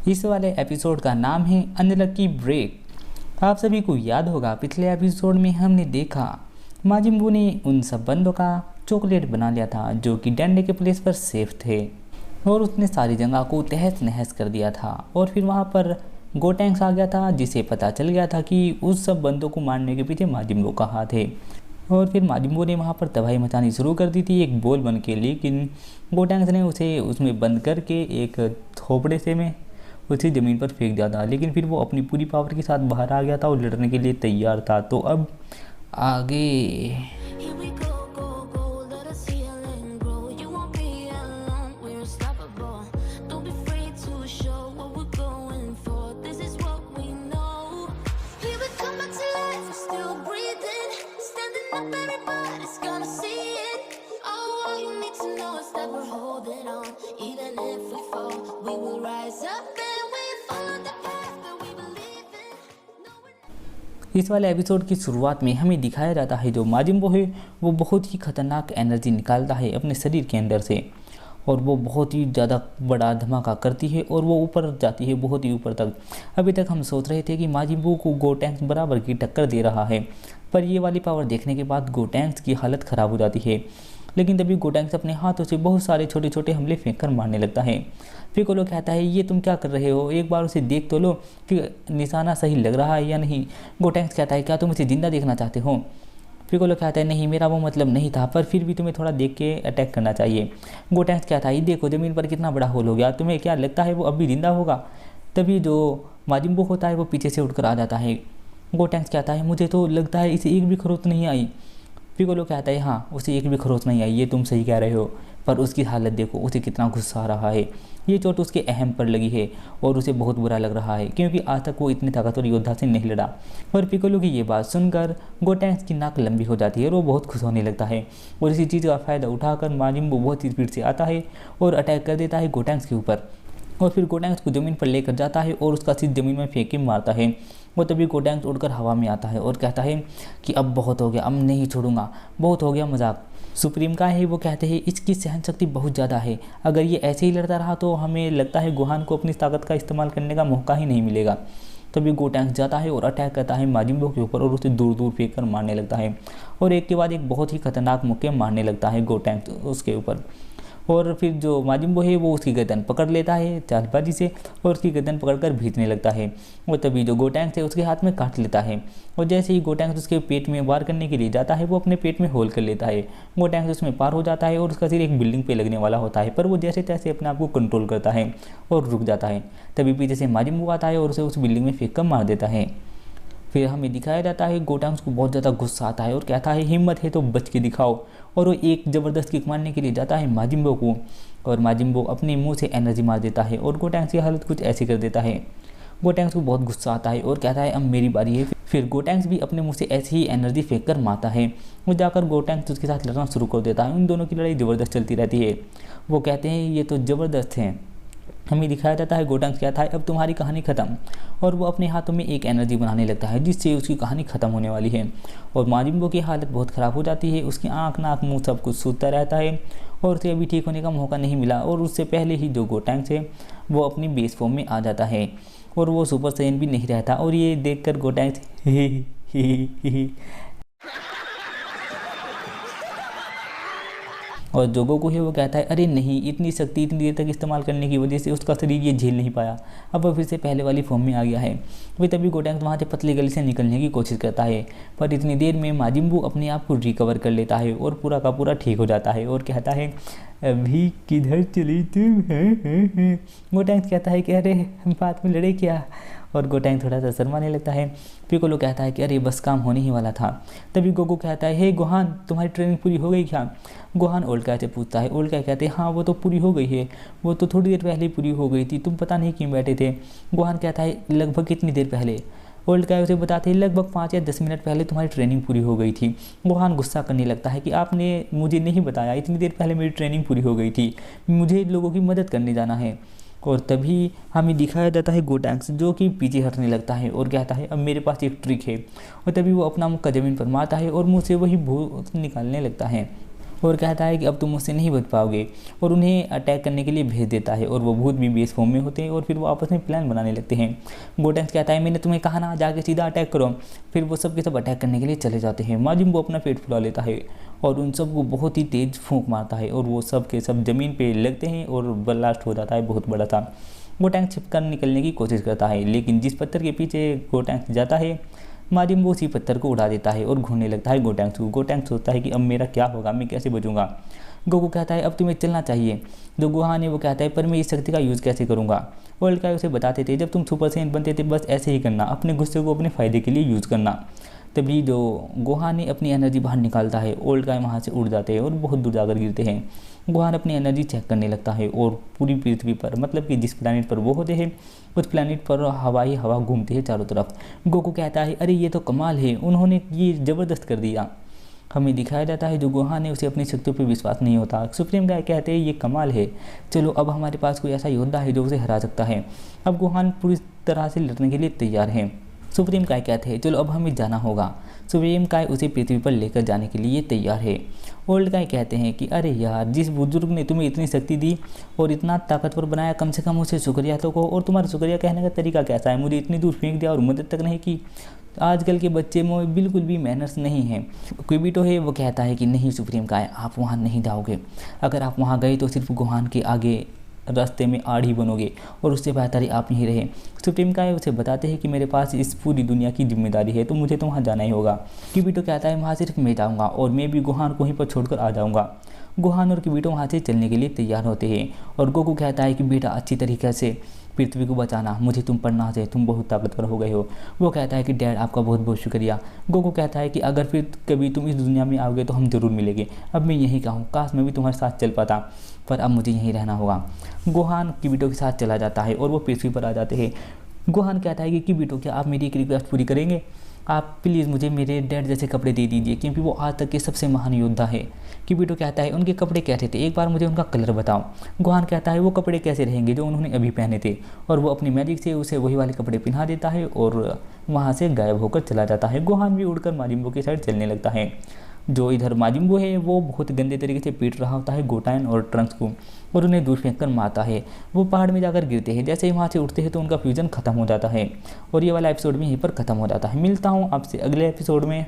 इस वाले एपिसोड का नाम है अनलकी ब्रेक। आप सभी को याद होगा पिछले एपिसोड में हमने देखा माजिन बू ने उन सब बंदों का चॉकलेट बना लिया था जो कि डंडे के प्लेस पर सेफ थे और उसने सारी जगह को तहस नहस कर दिया था। और फिर वहाँ पर गोटैंक्स आ गया था जिसे पता चल गया था कि उस सब बंदों को मारने के पीछे माजिन बू का हाथ है। और फिर माजिन बू ने वहाँ पर तबाही मचानी शुरू कर दी थी एक बॉल बन के, लेकिन गोटैंक्स ने उसे उसमें बंद करके एक थोपड़े से में उसी ज़मीन पर फेंक दिया था। लेकिन फिर वो अपनी पूरी पावर के साथ बाहर आ गया था और लड़ने के लिए तैयार था। तो अब आगे इस वाले एपिसोड की शुरुआत में हमें दिखाया जाता है जो माजिन बू है वो बहुत ही खतरनाक एनर्जी निकालता है अपने शरीर के अंदर से और वो बहुत ही ज़्यादा बड़ा धमाका करती है और वो ऊपर जाती है बहुत ही ऊपर तक। अभी तक हम सोच रहे थे कि माजिन बू को गोटैंक्स बराबर की टक्कर दे रहा है, पर ये वाली पावर देखने के बाद गोटैंक्स की हालत ख़राब हो जाती है। लेकिन तभी गोटैंक्स अपने हाथों से बहुत सारे छोटे छोटे हमले फेंक कर मारने लगता है। पिकोलो कहता है ये तुम क्या कर रहे हो, एक बार उसे देख तो लो कि निशाना सही लग रहा है या नहीं। गोटैंक्स कहता है क्या तुम इसे जिंदा देखना चाहते हो। पिकोलो कहता है नहीं मेरा वो मतलब नहीं था, पर फिर भी तुम्हें थोड़ा देख के अटैक करना चाहिए। गोटैंक्स कहता है ये देखो ज़मीन पर कितना बड़ा होल हो गया, तुम्हें क्या लगता है वो अब भी जिंदा होगा। तभी जो माजिन बू होता है वो पीछे से उठकर आ जाता है। गोटैंक्स कहता है मुझे तो लगता है इसे एक भी खरोच नहीं आई। पिकोलो कहता है हाँ उसे एक भी खरोच नहीं आई, ये तुम सही कह रहे हो, पर उसकी हालत देखो, उसे कितना गुस्सा आ रहा है। ये चोट उसके अहम पर लगी है और उसे बहुत बुरा लग रहा है क्योंकि आज तक वो इतने ताकतवर योद्धा से नहीं लड़ा। पर पिकोलो की ये बात सुनकर गोटैंक्स की नाक लंबी हो जाती है और वो बहुत खुश होने लगता है और इसी चीज़ का फ़ायदा उठाकर माजिन बू बहुत ही स्पीड से आता है और अटैक कर देता है गोटैंक्स के ऊपर। और फिर गोटैंक्स को ज़मीन पर लेकर जाता है और उसका सिर ज़मीन में फेंक के मारता है। वो तभी गोटैंक्स उड़कर हवा में आता है और कहता है कि अब बहुत हो गया, अब नहीं छोड़ूंगा, बहुत हो गया मजाक। सुप्रीम का है वो कहते हैं इसकी सहन शक्ति बहुत ज़्यादा है, अगर ये ऐसे ही लड़ता रहा तो हमें लगता है गोहान को अपनी ताकत का इस्तेमाल करने का मौका ही नहीं मिलेगा। तभी गोटैंक्स जाता है और अटैक करता है माजिन बू के ऊपर और उसे दूर दूर फेंक कर मारने लगता है और एक के बाद एक बहुत ही खतरनाक मुक्के मारने लगता है गोटैंक्स उसके ऊपर। और फिर जो माजिन बू है वो उसकी गर्दन पकड़ लेता है चालबाजी से और उसकी गर्दन पकड़कर भींचने लगता है। और तभी जो गोटैंक्स है उसके हाथ में काट लेता है और जैसे ही गोटैंक्स उसके पेट में वार करने के लिए जाता है वो अपने पेट में होल कर लेता है। गोटैंक्स उसमें पार हो जाता है और उसका सिर एक बिल्डिंग पे लगने वाला होता है, पर वो जैसे तैसे अपने आप को कंट्रोल करता है और रुक जाता है। तभी पीछे से माजिन बू आता है और उसे उस बिल्डिंग में फेंक कर मार देता है। फिर हमें दिखाया जाता है गोटैंक्स को बहुत ज़्यादा गुस्सा आता है और कहता है हिम्मत है तो बच के दिखाओ, और वो एक ज़बरदस्त किक मारने के लिए जाता है माजिन बू को और माजिन बू अपने मुंह से एनर्जी मार देता है और गोटैंक्स की हालत कुछ ऐसी कर देता है। गोटैंक्स को बहुत गुस्सा आता है और कहता है अब मेरी बारी है। फिर गोटैंक्स भी अपने मुंह से ऐसी ही एनर्जी फेंक कर मारता है। वो जाकर गोटैंक्स उसके साथ लड़ना शुरू कर देता है। उन दोनों की लड़ाई ज़बरदस्त चलती रहती है। वो कहते हैं ये तो ज़बरदस्त है। हमें दिखाया जाता है गोटैंक्स कहता है अब तुम्हारी कहानी ख़त्म, और वो अपने हाथों में एक एनर्जी बनाने लगता है जिससे उसकी कहानी ख़त्म होने वाली है। और माजिन बू की हालत बहुत ख़राब हो जाती है, उसकी आँख नाक मुंह सब कुछ सूजता रहता है और उसे अभी ठीक होने का मौका नहीं मिला। और उससे पहले ही जो गोटैंक्स है वो अपनी बेस फॉर्म में आ जाता है और वो सुपर सैयन भी नहीं रहता। और ये देखकर गोटैंक्स ही और जो गोकू है वो कहता है अरे नहीं, इतनी शक्ति इतनी देर तक इस्तेमाल करने की वजह से उसका शरीर ये झेल नहीं पाया, अब वो फिर से पहले वाली फॉर्म में आ गया है। वही तभी गोटैंक्स वहाँ से पतली गली से निकलने की कोशिश करता है, पर इतनी देर में माजिन बू अपने आप को रिकवर कर लेता है और पूरा का पूरा ठीक हो जाता है और कहता है अभी किधर चली तुम। गोटैंक्स कहता है कि अरे हम बाद में लड़े क्या, और गोटैंक्स थोड़ा सा शर्माने लगता है। पिकोलो कहता है कि अरे बस काम होने ही वाला था। तभी गोकू कहता है हे गोहान तुम्हारी ट्रेनिंग पूरी हो गई क्या। गोहान ओल्डकाय से पूछता है। ओल्डकाय कहते हैं हाँ वो तो पूरी हो गई है, वो तो थोड़ी देर पहले ही पूरी हो गई थी, तुम पता नहीं क्यों बैठे थे। गोहान कहता है लगभग कितनी देर पहले। ओल्डकाय उसे बताते हैं लगभग 5 या 10 मिनट पहले तुम्हारी ट्रेनिंग पूरी हो गई थी। गोहान गुस्सा करने लगता है कि आपने मुझे नहीं बताया, इतनी देर पहले मेरी ट्रेनिंग पूरी हो गई थी, मुझे लोगों की मदद करने जाना है। और तभी हमें दिखाया जाता है गोटैंक्स जो कि पीछे हटने लगता है और कहता है अब मेरे पास एक ट्रिक है। और तभी वो अपना मुक्का ज़मीन पर मारता है और मुँह से वही भूत निकालने लगता है। और कहता है कि अब तुम मुझसे नहीं बच पाओगे, और उन्हें अटैक करने के लिए भेज देता है। और वो भूत भी बेस फॉर्म में होते हैं और फिर वो आपस में प्लान बनाने लगते हैं। गोटेंक्स कहता है मैंने तुम्हें कहा ना, जाके सीधा अटैक करो। फिर वो सब के सब अटैक करने के लिए चले जाते हैं। माजिम वो अपना पेट फुला लेता है और उन सबको बहुत ही तेज फूंक मारता है और वो सब के सब ज़मीन पे लगते हैं और ब्लास्ट हो जाता है बहुत बड़ा सा। गोटेंक्स छिपकर निकलने की कोशिश करता है, लेकिन जिस पत्थर के पीछे गोटेंक्स जाता है माजिम वो उसी पत्थर को उड़ा देता है और घूरने लगता है गोटेंक्स को। गोटेंक्स सोचता है कि अब मेरा क्या होगा, मैं कैसे बचूंगा। गोकू कहता है अब तुम्हें चलना चाहिए। जो गुहा ने वो कहता है पर मैं इस शक्ति का यूज़ कैसे करूँगा। ओल्ड गाय उसे बताते थे जब तुम सुपर सैयन बनते थे बस ऐसे ही करना, अपने गुस्से को अपने फ़ायदे के लिए यूज़ करना। तभी जो गोहा ने अपनी एनर्जी बाहर निकालता है, ओल्ड गाय वहाँ से उड़ जाते हैं और बहुत दूर जाकर गिरते हैं। गोहान अपनी एनर्जी चेक करने लगता है और पूरी पृथ्वी पर, मतलब कि जिस प्लैनेट पर वो होते हैं उस प्लैनेट पर हवा ही हवा घूमती है चारों तरफ। गोकू कहता है अरे ये तो कमाल है, उन्होंने ये ज़बरदस्त कर दिया। हमें दिखाया जाता है जो गोहान है उसे अपनी शक्तियों पर विश्वास नहीं होता। सुप्रीम गाय कहते हैं ये कमाल है, चलो अब हमारे पास कोई ऐसा योद्धा है जो उसे हरा सकता है। अब गोहान पूरी तरह से लड़ने के लिए तैयार है। सुप्रीम काय कहते हैं चलो अब हमें जाना होगा। सुप्रीम काय उसे पृथ्वी पर लेकर जाने के लिए तैयार है। ओल्ड गाय कहते हैं कि अरे यार, जिस बुजुर्ग ने तुम्हें इतनी शक्ति दी और इतना ताकतवर बनाया, कम से कम उसे शुक्रिया तो कहो। और तुम्हारा शुक्रिया कहने का तरीका कैसा है, मुझे इतनी दूर फेंक दिया और मदद तक नहीं की। आजकल के बच्चे में बिल्कुल भी मैनर्स नहीं है। क्विबिटो है वो कहता है कि नहीं सुप्रीम काय, आप वहाँ नहीं जाओगे। अगर आप वहाँ गए तो सिर्फ गोहान के आगे रास्ते में आड़ ही बनोगे और उससे बेहतर ही आप यहीं रहे। सुप्रीम काय उसे बताते हैं कि मेरे पास इस पूरी दुनिया की जिम्मेदारी है तो मुझे तो वहाँ जाना ही होगा। क्यूबिटो कहता है वहाँ सिर्फ मैं जाऊँगा और मैं भी गोहान को वहीं पर छोड़कर आ जाऊँगा। गोहान और क्यूबिटो वहाँ से चलने के लिए तैयार होते हैं और गोकू कहता है कि बेटा अच्छी तरीके से पृथ्वी को बचाना, मुझे तुम पर नाज है, तुम बहुत ताकतवर हो गए हो। वो कहता है कि डैड आपका बहुत बहुत शुक्रिया। गोकू कहता है कि अगर फिर कभी तुम इस दुनिया में आओगे तो हम जरूर मिलेंगे। अब मैं यहीं का हूँ, काश मैं भी तुम्हारे साथ चल पाता, पर अब मुझे यहीं रहना होगा। गोहान क्यूबिटो के साथ चला जाता है और वो पृथ्वी पर आ जाते हैं। गोहान कहता है कि क्यूबिटो क्या आप मेरी एक रिक्वेस्ट पूरी करेंगे, आप प्लीज़ मुझे मेरे डैड जैसे कपड़े दे दीजिए क्योंकि वो आज तक के सबसे महान योद्धा है। क्यूबिटो कहता है उनके कपड़े कैसे थे, एक बार मुझे उनका कलर बताओ। गोहान कहता है वो कपड़े कैसे रहेंगे जो उन्होंने अभी पहने थे, और वो अपनी मैजिक से उसे वही वाले कपड़े पहना देता है और वहाँ से गायब होकर चला जाता है। गोहान भी उड़कर माजिम्बो की साइड चलने लगता है। जो इधर माजिम्बो है वो बहुत गंदे तरीके से पीट रहा होता है गोटाइन और ट्रंक्स को और उन्हें दूर फेंक कर मारता है। वो पहाड़ में जाकर गिरते हैं, जैसे ही वहाँ से उठते हैं तो उनका फ्यूजन खत्म हो जाता है और ये वाला एपिसोड भी यहीं पर खत्म हो जाता है। मिलता हूँ आपसे अगले एपिसोड में।